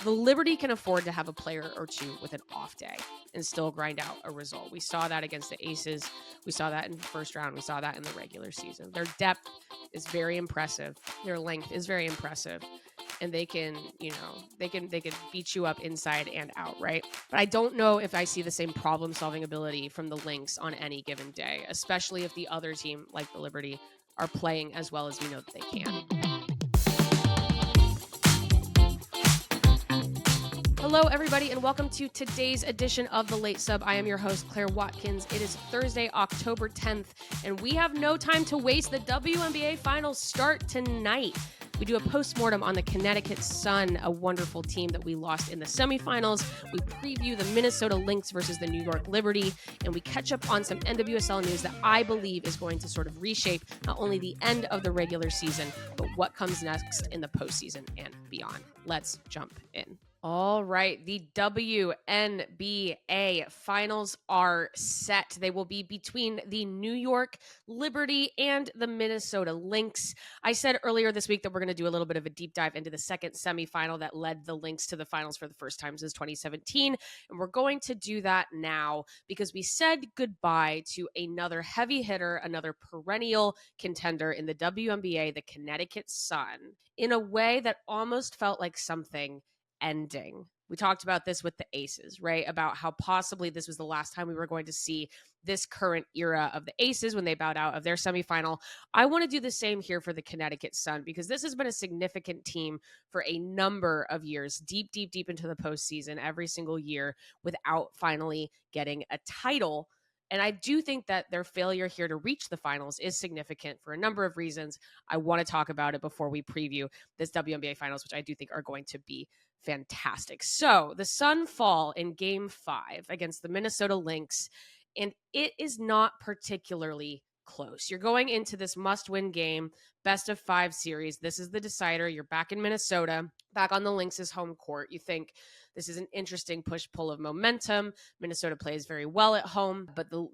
The Liberty can afford to have a player or two with an off day and still grind out a result. We saw that against the Aces. We saw that in the first round. We saw that in the regular season. Their depth is very impressive. Their length is very impressive. And they can beat you up inside and out, right? But I don't know if I see the same problem-solving ability from the Lynx on any given day, especially if the other team, like the Liberty, are playing as well as we know that they can. Hello, everybody, and welcome to today's edition of The Late Sub. I am your host, Claire Watkins. It is Thursday, October 10th, and we have no time to waste. The WNBA Finals start tonight. We do a postmortem on the Connecticut Sun, a wonderful team that we lost in the semifinals. We preview the Minnesota Lynx versus the New York Liberty, and we catch up on some NWSL news that I believe is going to sort of reshape not only the end of the regular season, but what comes next in the postseason and beyond. Let's jump in. All right, the WNBA Finals are set. They will be between the New York Liberty and the Minnesota Lynx. I said earlier this week that we're going to do a little bit of a deep dive into the second semifinal that led the Lynx to the finals for the first time since 2017. And we're going to do that now because we said goodbye to another heavy hitter, another perennial contender in the WNBA, the Connecticut Sun, in a way that almost felt like something ending. We talked about this with the Aces, right? About how possibly this was the last time we were going to see this current era of the Aces when they bowed out of their semifinal. I want to do the same here for the Connecticut Sun because this has been a significant team for a number of years, deep into the postseason every single year without finally getting a title. And I do think that their failure here to reach the finals is significant for a number of reasons. I want to talk about it before we preview this WNBA Finals, which I do think are going to be fantastic. So the Sun fall in Game 5 against the Minnesota Lynx, and it is not particularly close. You're going into this must-win game, best-of-5 series. This is the decider. You're back in Minnesota, back on the Lynx's home court. You think this is an interesting push-pull of momentum. Minnesota plays very well at home, but the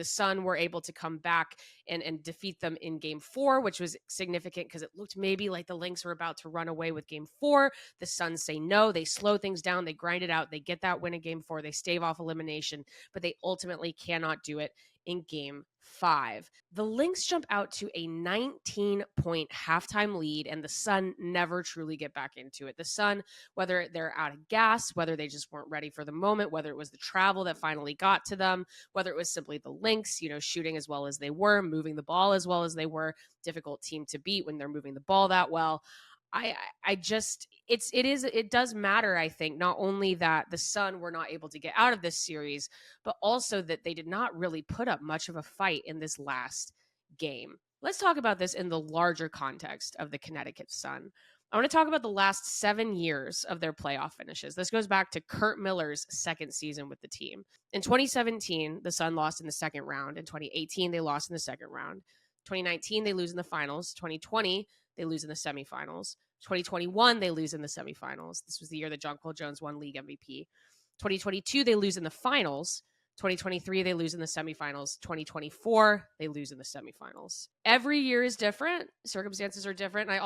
Sun were able to come back and defeat them in Game 4, which was significant because it looked maybe like the Lynx were about to run away with Game 4. The Sun say no. They slow things down. They grind it out. They get that win in Game 4. They stave off elimination, but they ultimately cannot do it in Game 5. The Lynx jump out to a 19-point halftime lead, and the Sun never truly get back into it. The Sun, whether they're out of gas, whether they just weren't ready for the moment, whether it was the travel that finally got to them, whether it was simply the Lynx, shooting as well as they were, moving the ball as well as they were, difficult team to beat when they're moving the ball that well. It does matter, I think, not only that the Sun were not able to get out of this series, but also that they did not really put up much of a fight in this last game. Let's talk about this in the larger context of the Connecticut Sun. I want to talk about the last 7 years of their playoff finishes. This goes back to Curt Miller's second season with the team. In 2017, the Sun lost in the second round. In 2018, they lost in the second round. 2019, they lose in the finals. 2020, they lose in the semifinals. 2021, they lose in the semifinals. This was the year that Jonquel Jones won league MVP. 2022, they lose in the finals. 2023, they lose in the semifinals. 2024, they lose in the semifinals. Every year is different. Circumstances are different. And I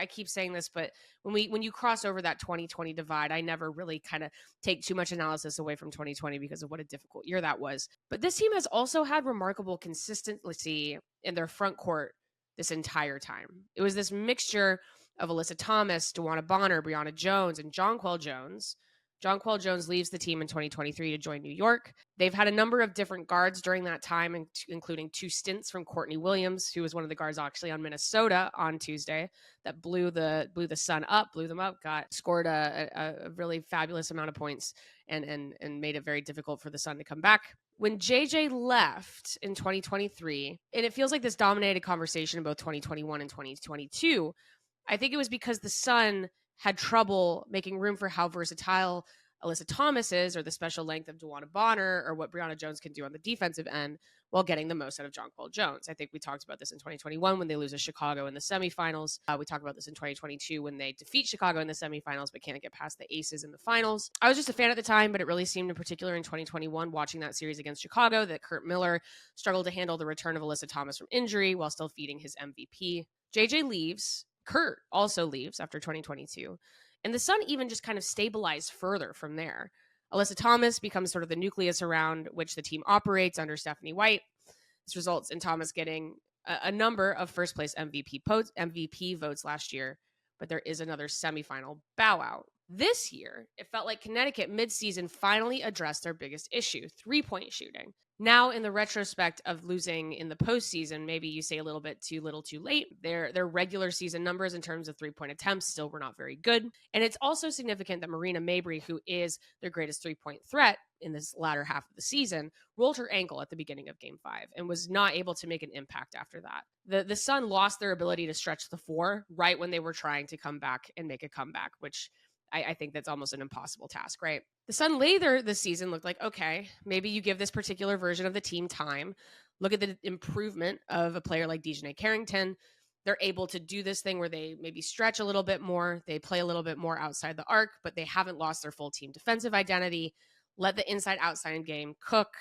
keep saying this, but when you cross over that 2020 divide, I never really kind of take too much analysis away from 2020 because of what a difficult year that was. But this team has also had remarkable consistency in their front court this entire time. It was this mixture of Alyssa Thomas, DeWanna Bonner, Brianna Jones, and Jonquel Jones. Jonquel Jones leaves the team in 2023 to join New York. They've had a number of different guards during that time, including 2 stints from Courtney Williams, who was one of the guards actually on Minnesota on Tuesday that blew them up, scored a really fabulous amount of points and made it very difficult for the Sun to come back. When JJ left in 2023, and it feels like this dominated conversation in both 2021 and 2022, I think it was because the Sun had trouble making room for how versatile Alyssa Thomas is, or the special length of DeWanna Bonner, or what Brianna Jones can do on the defensive end while getting the most out of Jonquel Jones. I think we talked about this in 2021 when they lose to Chicago in the semifinals. We talked about this in 2022 when they defeat Chicago in the semifinals but can't get past the Aces in the finals. I was just a fan at the time, but it really seemed in particular in 2021 watching that series against Chicago that Curt Miller struggled to handle the return of Alyssa Thomas from injury while still feeding his MVP. JJ leaves. Curt also leaves after 2022. And the Sun even just kind of stabilized further from there. Alyssa Thomas becomes sort of the nucleus around which the team operates under Stephanie White. This results in Thomas getting a number of first place MVP votes last year, but there is another semifinal bow out. This year, it felt like Connecticut midseason finally addressed their biggest issue, 3-point shooting. Now, in the retrospect of losing in the postseason, maybe you say a little bit too little too late. Their regular season numbers in terms of 3-point attempts still were not very good. And it's also significant that Marina Mabrey, who is their greatest 3-point threat in this latter half of the season, rolled her ankle at the beginning of Game 5 and was not able to make an impact after that. The Sun lost their ability to stretch the floor right when they were trying to come back and make a comeback, which I think that's almost an impossible task, right? The Sun later this season looked like, okay, maybe you give this particular version of the team time. Look at the improvement of a player like Dejanay Carrington. They're able to do this thing where they maybe stretch a little bit more. They play a little bit more outside the arc, but they haven't lost their full team defensive identity. Let the inside-outside game cook.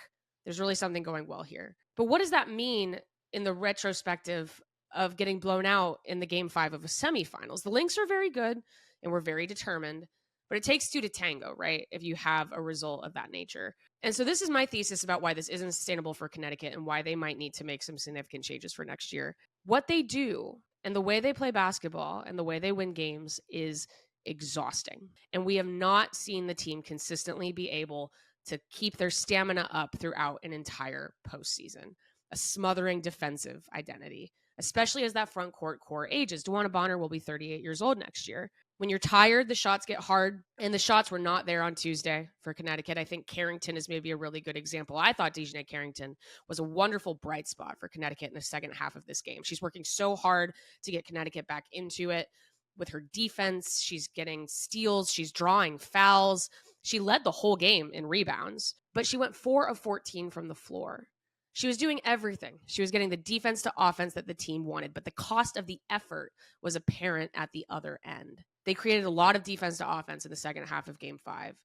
There's really something going well here. But what does that mean in the retrospective of getting blown out in the Game 5 of a semifinals? The Lynx are very good and we're very determined, but it takes two to tango, right? If you have a result of that nature. And so this is my thesis about why this isn't sustainable for Connecticut and why they might need to make some significant changes for next year. What they do and the way they play basketball and the way they win games is exhausting. And we have not seen the team consistently be able to keep their stamina up throughout an entire postseason. A smothering defensive identity, especially as that front court core ages. DeWanna Bonner will be 38 years old next year. When you're tired, the shots get hard, and the shots were not there on Tuesday for Connecticut. I think Carrington is maybe a really good example. I thought Dejanay Carrington was a wonderful bright spot for Connecticut in the second half of this game. She's working so hard to get Connecticut back into it with her defense. She's getting steals. She's drawing fouls. She led the whole game in rebounds, but she went 4 of 14 from the floor. She was doing everything. She was getting the defense to offense that the team wanted, but the cost of the effort was apparent at the other end. They created a lot of defense to offense in the second half of Game 5,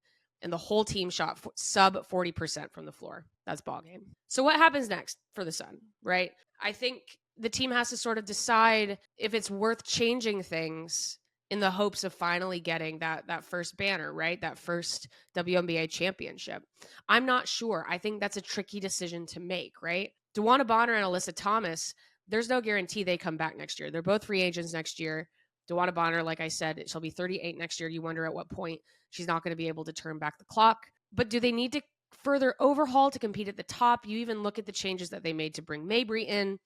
and the whole team shot sub 40% from the floor. That's ball game. So what happens next for the Sun, right? I think the team has to sort of decide if it's worth changing things in the hopes of finally getting that first banner, right? That first WNBA championship. I'm not sure. I think that's a tricky decision to make, right? DeWanna Bonner and Alyssa Thomas, there's no guarantee they come back next year. They're both free agents next year. DeWanna Bonner, like I said, she'll be 38 next year. You wonder at what point she's not going to be able to turn back the clock. But do they need to further overhaul to compete at the top? You even look at the changes that they made to bring Mabrey in.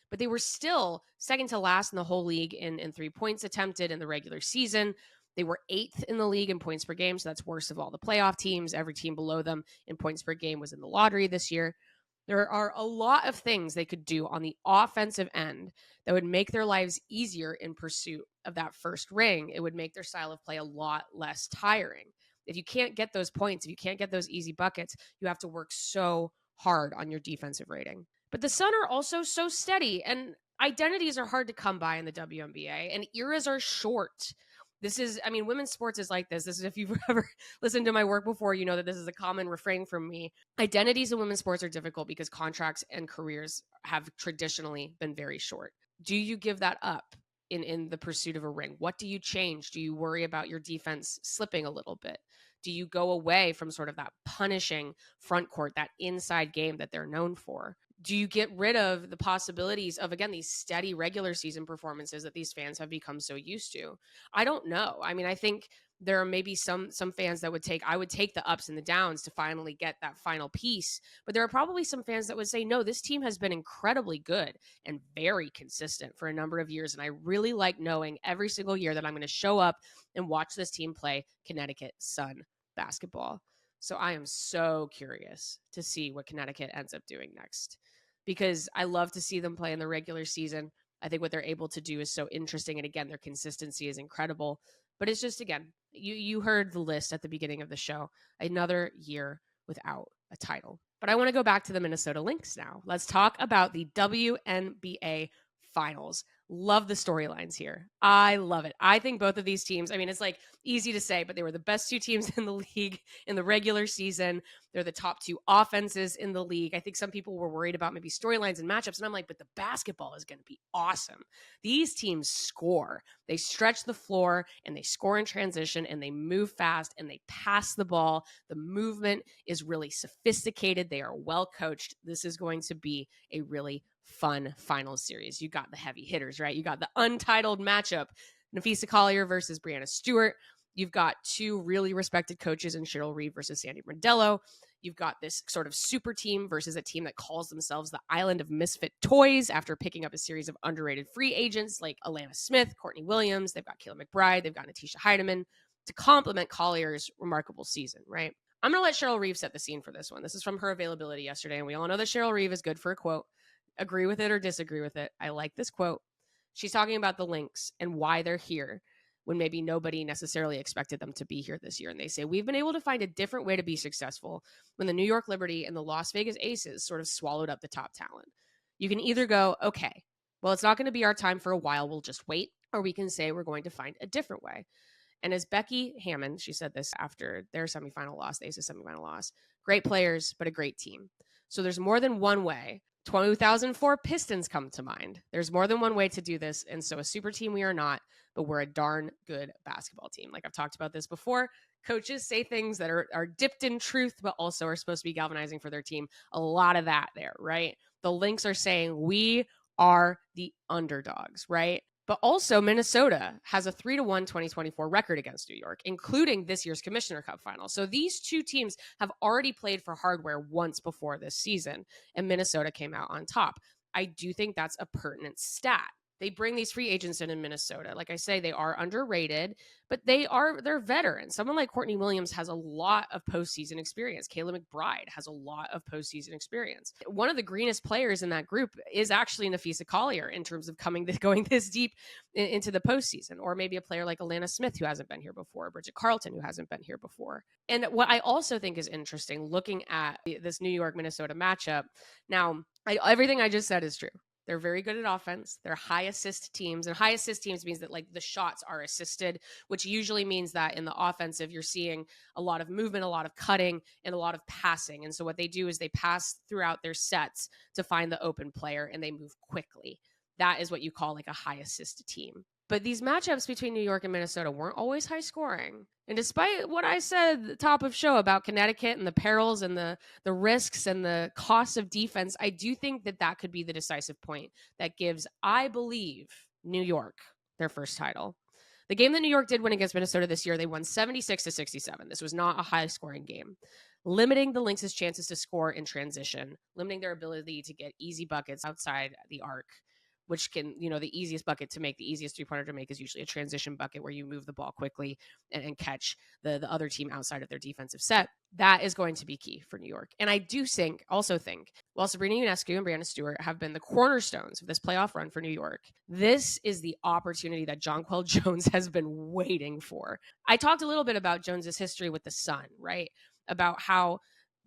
But they were still second to last in the whole league in 3 points attempted in the regular season. They were 8th in the league in points per game, so that's worst of all the playoff teams. Every team below them in points per game was in the lottery this year. There are a lot of things they could do on the offensive end that would make their lives easier in pursuit of that first ring. It would make their style of play a lot less tiring. If you can't get those points, if you can't get those easy buckets, you have to work so hard on your defensive rating. But the Sun are also so steady, and identities are hard to come by in the WNBA, and eras are short. Women's sports is like this. This is, if you've ever listened to my work before, you know that this is a common refrain from me. Identities in women's sports are difficult because contracts and careers have traditionally been very short. Do you give that up in the pursuit of a ring? What do you change? Do you worry about your defense slipping a little bit? Do you go away from sort of that punishing front court, that inside game that they're known for? Do you get rid of the possibilities of, again, these steady regular season performances that these fans have become so used to? I don't know. I think there are maybe some fans that I would take the ups and the downs to finally get that final piece. But there are probably some fans that would say, no, this team has been incredibly good and very consistent for a number of years. And I really like knowing every single year that I'm going to show up and watch this team play Connecticut Sun basketball. So I am so curious to see what Connecticut ends up doing next, because I love to see them play in the regular season. I think what they're able to do is so interesting. And again, their consistency is incredible. But it's just, again, you heard the list at the beginning of the show. Another year without a title. But I want to go back to the Minnesota Lynx now. Let's talk about the WNBA Finals. Love the storylines here. I love it. I think both of these teams, it's like easy to say, but they were the best two teams in the league in the regular season. They're the top two offenses in the league. I think some people were worried about maybe storylines and matchups, and I'm like, but the basketball is going to be awesome. These teams score. They stretch the floor, and they score in transition, and they move fast, and they pass the ball. The movement is really sophisticated. They are well coached. This is going to be a really fun final series. You got the heavy hitters, right? You got the untitled matchup, Nafisa Collier versus Brianna Stewart. You've got two really respected coaches in Cheryl Reeve versus Sandy Brindello. You've got this sort of super team versus a team that calls themselves the Island of Misfit Toys after picking up a series of underrated free agents like Alana Smith, Courtney Williams. They've got Kayla McBride. They've got Natisha Heidemann to complement Collier's remarkable season, right? I'm going to let Cheryl Reeve set the scene for this one. This is from her availability yesterday, and we all know that Cheryl Reeve is good for a quote. Agree with it or disagree with it. I like this quote. She's talking about the Lynx and why they're here when maybe nobody necessarily expected them to be here this year. And they say, we've been able to find a different way to be successful when the New York Liberty and the Las Vegas Aces sort of swallowed up the top talent. You can either go, okay, well, it's not going to be our time for a while. We'll just wait. Or we can say we're going to find a different way. And as Becky Hammond, she said this after their semifinal loss, the Aces semifinal loss, great players, but a great team. So there's more than one way. 2004 Pistons come to mind. There's more than one way to do this. And so a super team we are not, but we're a darn good basketball team. Like I've talked about this before, coaches say things that are dipped in truth, but also are supposed to be galvanizing for their team. A lot of that there, right? The Lynx are saying we are the underdogs, right? But also Minnesota has a 3-1 2024 record against New York, including this year's Commissioner Cup final. So these two teams have already played for hardware once before this season, and Minnesota came out on top. I do think that's a pertinent stat. They bring these free agents in Minnesota. Like I say, they are underrated, but they're veterans. Someone like Courtney Williams has a lot of postseason experience. Kayla McBride has a lot of postseason experience. One of the greenest players in that group is actually Nafisa Collier in terms of going this deep into the postseason, or maybe a player like Alana Smith who hasn't been here before, Bridget Carlton who hasn't been here before. And what I also think is interesting looking at this New York-Minnesota matchup, now everything I just said is true. They're very good at offense. They're high assist teams. And high assist teams means that like the shots are assisted, which usually means that in the offensive, you're seeing a lot of movement, a lot of cutting, and a lot of passing. And so what they do is they pass throughout their sets to find the open player and they move quickly. That is what you call like a high assist team. But these matchups between New York and Minnesota weren't always high scoring. And despite what I said at the top of show about Connecticut and the perils and the risks and the cost of defense, I do think that could be the decisive point that gives, I believe, New York their first title. The game that New York did win against Minnesota this year, they won 76-67. This was not a high-scoring game, limiting the Lynx's chances to score in transition, limiting their ability to get easy buckets outside the arc, which can, the easiest bucket to make, the easiest three-pointer to make is usually a transition bucket where you move the ball quickly and catch the other team outside of their defensive set. That is going to be key for New York. And I do also think, while Sabrina Ionescu and Brianna Stewart have been the cornerstones of this playoff run for New York, this is the opportunity that Jonquel Jones has been waiting for. I talked a little bit about Jones's history with the Sun, right? About how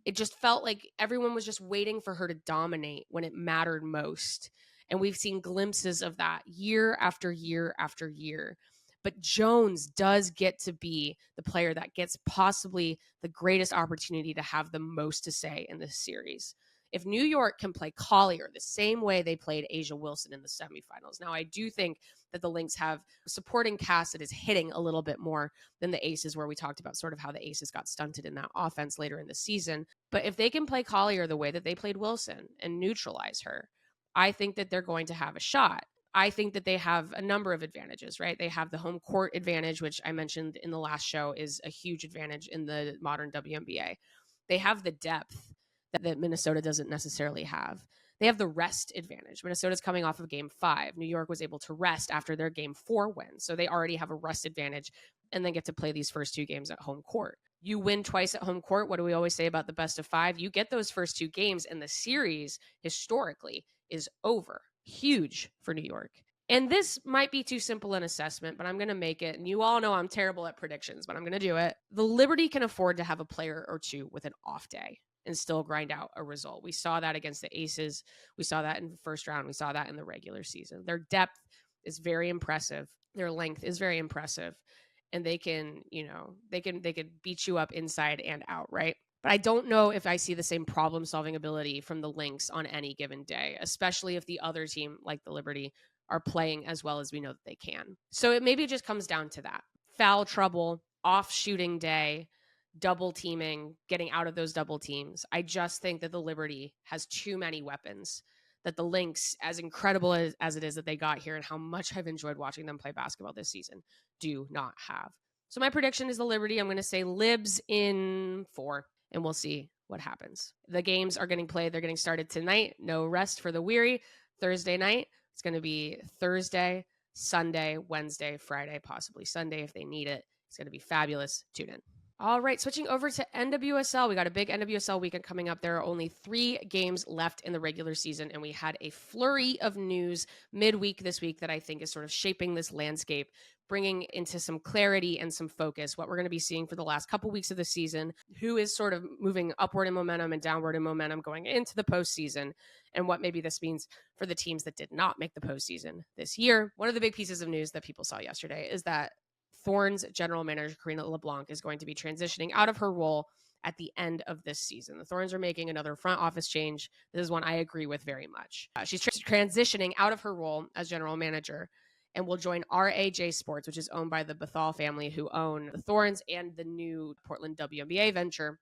it just felt like everyone was just waiting for her to dominate when it mattered most. And we've seen glimpses of that year after year after year. But Jones does get to be the player that gets possibly the greatest opportunity to have the most to say in this series. If New York can play Collier the same way they played Asia Wilson in the semifinals. Now, I do think that the Lynx have a supporting cast that is hitting a little bit more than the Aces, where we talked about sort of how the Aces got stunted in that offense later in the season. But if they can play Collier the way that they played Wilson and neutralize her, I think that they're going to have a shot. I think that they have a number of advantages, right? They have the home court advantage, which I mentioned in the last show is a huge advantage in the modern WNBA. They have the depth that Minnesota doesn't necessarily have. They have the rest advantage. Minnesota's coming off of game 5. New York was able to rest after their game 4 win. So they already have a rest advantage and then get to play these first 2 games at home court. You win twice at home court. What do we always say about the best of 5? You get those first 2 games and the series historically is over. Huge for New York. And this might be too simple an assessment, but I'm going to make it. And you all know I'm terrible at predictions, but I'm going to do it. The Liberty can afford to have a player or two with an off day and still grind out a result. We saw that against the Aces. We saw that in the first round. We saw that in the regular season. Their depth is very impressive. Their length is very impressive. and they can, they can beat you up inside and out, right? But I don't know if I see the same problem solving ability from the Lynx on any given day, especially if the other team, like the Liberty, are playing as well as we know that they can. So it maybe just comes down to that. Foul trouble, off shooting day, double teaming, getting out of those double teams. I just think that the Liberty has too many weapons that the Lynx, as incredible as it is that they got here and how much I've enjoyed watching them play basketball this season, do not have. So my prediction is the Liberty. I'm going to say Libs in 4, and we'll see what happens. The games are getting played. They're getting started tonight. No rest for the weary. Thursday night. It's going to be Thursday, Sunday, Wednesday, Friday, possibly Sunday if they need it. It's going to be fabulous. Tune in. All right, switching over to NWSL. We got a big NWSL weekend coming up. There are only 3 games left in the regular season, and we had a flurry of news midweek this week that I think is sort of shaping this landscape, bringing into some clarity and some focus what we're going to be seeing for the last couple weeks of the season, who is sort of moving upward in momentum and downward in momentum going into the postseason, and what maybe this means for the teams that did not make the postseason this year. One of the big pieces of news that people saw yesterday is that Thorns general manager Karina LeBlanc is going to be transitioning out of her role at the end of this season. The Thorns are making another front office change. This is one I agree with very much. She's transitioning out of her role as general manager and will join RAJ Sports, which is owned by the Bethal family, who own the Thorns and the new Portland WNBA venture.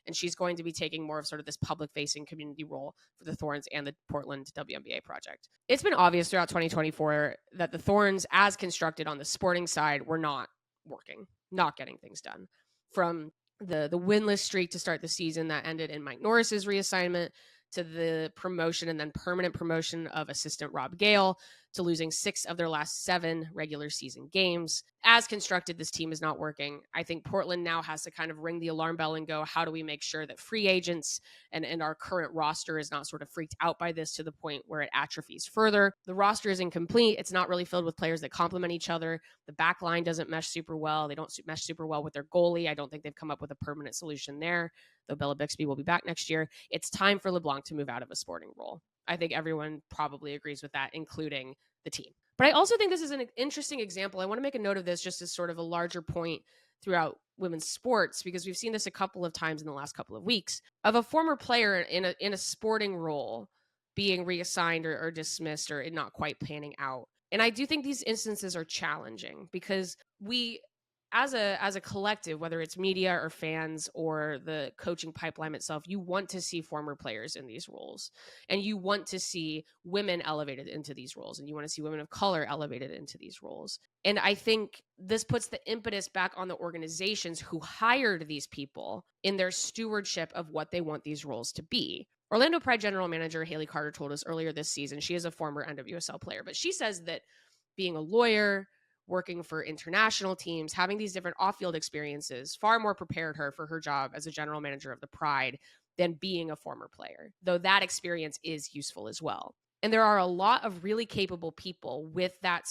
And she's going to be taking more of sort of this public-facing community role for the Thorns and the Portland WNBA project. It's been obvious throughout 2024 that the Thorns, as constructed on the sporting side, were not working, not getting things done. From the winless streak to start the season that ended in Mike Norris's reassignment, to the promotion and then permanent promotion of assistant Rob Gale, to losing 6 of their last 7 regular season games. As constructed, this team is not working. I think Portland now has to kind of ring the alarm bell and go, how do we make sure that free agents and our current roster is not sort of freaked out by this to the point where it atrophies further? The roster is incomplete. It's not really filled with players that complement each other. The back line doesn't mesh super well. They don't mesh super well with their goalie. I don't think they've come up with a permanent solution there, though Bella Bixby will be back next year. It's time for LeBlanc to move out of a sporting role. I think everyone probably agrees with that, including the team. But I also think this is an interesting example. I want to make a note of this just as sort of a larger point throughout women's sports, because we've seen this a couple of times in the last couple of weeks, of a former player in a sporting role being reassigned or dismissed or not quite panning out. And I do think these instances are challenging because we, as a collective, whether it's media or fans or the coaching pipeline itself, you want to see former players in these roles, and you want to see women elevated into these roles, and you want to see women of color elevated into these roles. And I think this puts the impetus back on the organizations who hired these people in their stewardship of what they want these roles to be. Orlando Pride general manager Haley Carter told us earlier this season, she is a former NWSL player, but she says that being a lawyer, working for international teams, having these different off-field experiences far more prepared her for her job as a general manager of the Pride than being a former player, though that experience is useful as well. And there are a lot of really capable people with that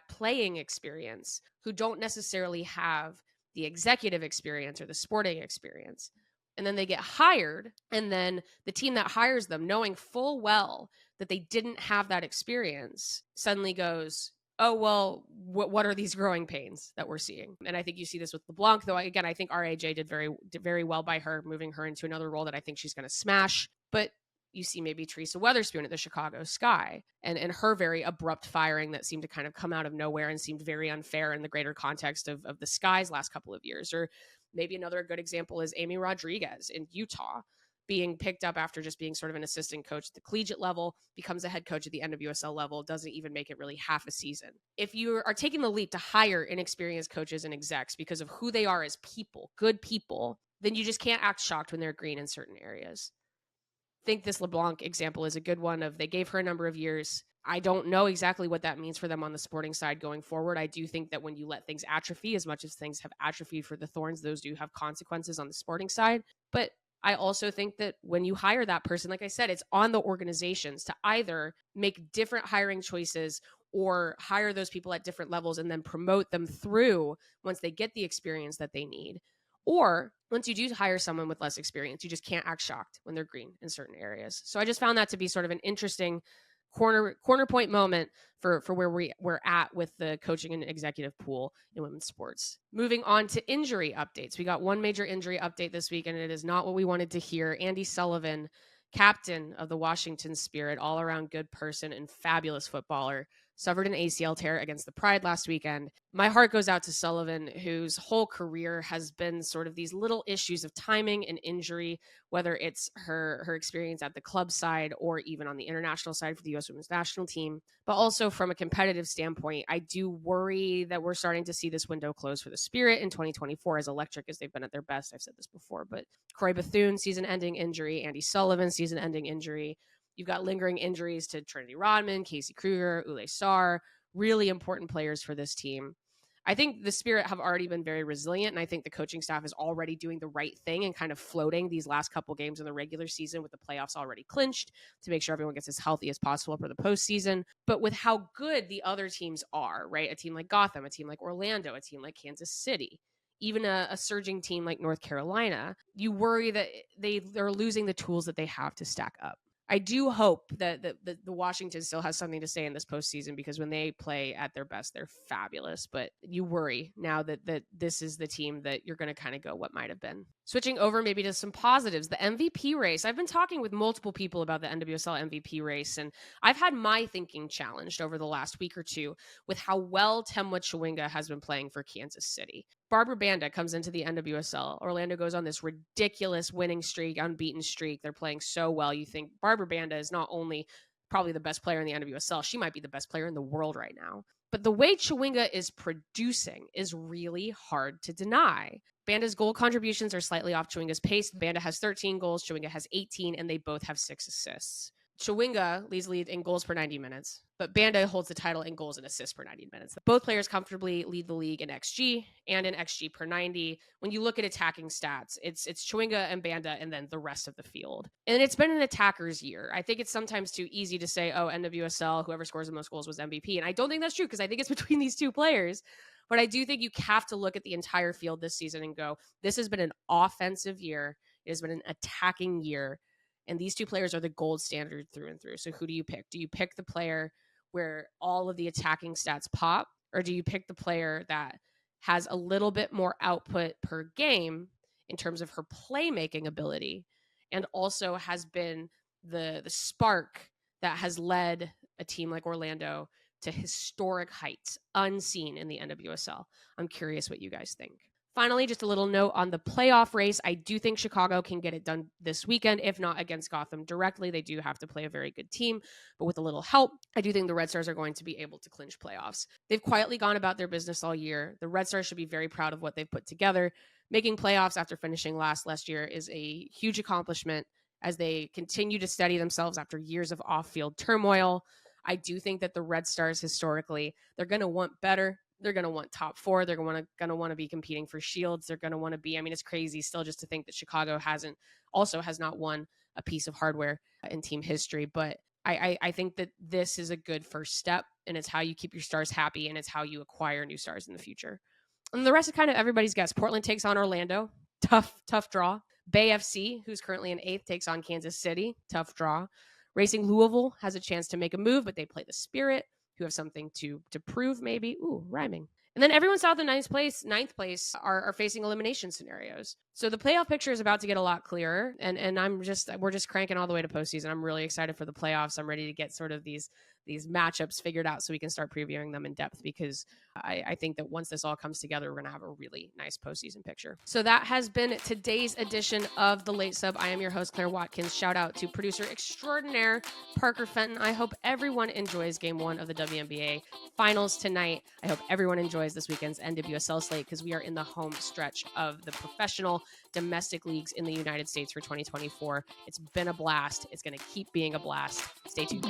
playing experience who don't necessarily have the executive experience or the sporting experience. And then they get hired, and then the team that hires them, knowing full well that they didn't have that experience, suddenly goes, oh, well, what are these growing pains that we're seeing? And I think you see this with LeBlanc, though, again, I think RAJ did very well by her, moving her into another role that I think she's going to smash. But you see maybe Teresa Weatherspoon at the Chicago Sky and her very abrupt firing that seemed to kind of come out of nowhere and seemed very unfair in the greater context of the Sky's last couple of years. Or maybe another good example is Amy Rodriguez in Utah, being picked up after just being sort of an assistant coach at the collegiate level, becomes a head coach at the NWSL level, doesn't even make it really half a season. If you are taking the leap to hire inexperienced coaches and execs because of who they are as people, good people, then you just can't act shocked when they're green in certain areas. I think this LeBlanc example is a good one of they gave her a number of years. I don't know exactly what that means for them on the sporting side going forward. I do think that when you let things atrophy, as much as things have atrophied for the Thorns, those do have consequences on the sporting side. But I also think that when you hire that person, like I said, it's on the organizations to either make different hiring choices or hire those people at different levels and then promote them through once they get the experience that they need. Or once you do hire someone with less experience, you just can't act shocked when they're green in certain areas. So I just found that to be sort of an interesting corner point moment for where we're at with the coaching and executive pool in women's sports. Moving on to injury updates. We got one major injury update this week, and it is not what we wanted to hear. Andy Sullivan, captain of the Washington Spirit, all-around good person and fabulous footballer, suffered an ACL tear against the Pride last weekend. My heart goes out to Sullivan, whose whole career has been sort of these little issues of timing and injury, whether it's her experience at the club side or even on the international side for the U.S. women's national team. But also from a competitive standpoint, I do worry that we're starting to see this window close for the Spirit in 2024, as electric as they've been at their best. I've said this before, but Croy Bethune, season-ending injury, Andy Sullivan, season-ending injury. You've got lingering injuries to Trinity Rodman, Casey Kruger, Ule Sarr, really important players for this team. I think the Spirit have already been very resilient, and I think the coaching staff is already doing the right thing and kind of floating these last couple games in the regular season with the playoffs already clinched to make sure everyone gets as healthy as possible for the postseason. But with how good the other teams are, right? A team like Gotham, a team like Orlando, a team like Kansas City, even a surging team like North Carolina, you worry that they're losing the tools that they have to stack up. I do hope that the Washington still has something to say in this postseason, because when they play at their best, they're fabulous. But you worry now that this is the team that you're going to kind of go, what might have been. Switching over maybe to some positives, the MVP race. I've been talking with multiple people about the NWSL MVP race, and I've had my thinking challenged over the last week or two with how well Temwa Chawinga has been playing for Kansas City. Barbara Banda comes into the NWSL. Orlando goes on this ridiculous winning streak, unbeaten streak. They're playing so well. You think Barbara Banda is not only probably the best player in the NWSL, she might be the best player in the world right now. But the way Chawinga is producing is really hard to deny. Banda's goal contributions are slightly off Chawinga's pace. Banda has 13 goals, Chawinga has 18, and they both have 6 assists. Chawinga leads lead in goals per 90 minutes, but Banda holds the title in goals and assists per 90 minutes. Both players comfortably lead the league in XG and in XG per 90. When you look at attacking stats, it's Chawinga and Banda and then the rest of the field. And it's been an attacker's year. I think it's sometimes too easy to say, oh, NWSL, whoever scores the most goals was MVP. And I don't think that's true, because I think it's between these two players. But I do think you have to look at the entire field this season and go, this has been an offensive year. It has been an attacking year. And these two players are the gold standard through and through. So who do you pick? Do you pick the player where all of the attacking stats pop? Or do you pick the player that has a little bit more output per game in terms of her playmaking ability, and also has been the spark that has led a team like Orlando to historic heights unseen in the NWSL? I'm curious what you guys think. Finally, just a little note on the playoff race. I do think Chicago can get it done this weekend, if not against Gotham directly. They do have to play a very good team, but with a little help, I do think the Red Stars are going to be able to clinch playoffs. They've quietly gone about their business all year. The Red Stars should be very proud of what they've put together. Making playoffs after finishing last year is a huge accomplishment as they continue to steady themselves after years of off-field turmoil. I do think that the Red Stars, historically, they're going to want better. They're going to want top 4. They're going to want to be competing for shields. They're going to want to be, I mean, it's crazy still just to think that Chicago has not won a piece of hardware in team history. But I think that this is a good first step, and it's how you keep your stars happy, and it's how you acquire new stars in the future. And the rest is kind of everybody's guess. Portland takes on Orlando. Tough draw. Bay FC, who's currently in 8th, takes on Kansas City. Tough draw. Racing Louisville has a chance to make a move, but they play the Spirit, who have something to prove, maybe. Ooh, rhyming. And then everyone south of ninth place are facing elimination scenarios. So the playoff picture is about to get a lot clearer, and we're just cranking all the way to postseason. I'm really excited for the playoffs. I'm ready to get sort of these matchups figured out so we can start previewing them in depth, because I think that once this all comes together, we're going to have a really nice postseason picture. So that has been today's edition of The Late Sub. I am your host, Claire Watkins. Shout out to producer extraordinaire Parker Fenton. I hope everyone enjoys Game 1 of the WNBA Finals tonight. I hope everyone enjoys this weekend's NWSL slate, because we are in the home stretch of the professional domestic leagues in the United States for 2024. It's been a blast. It's going to keep being a blast. Stay tuned.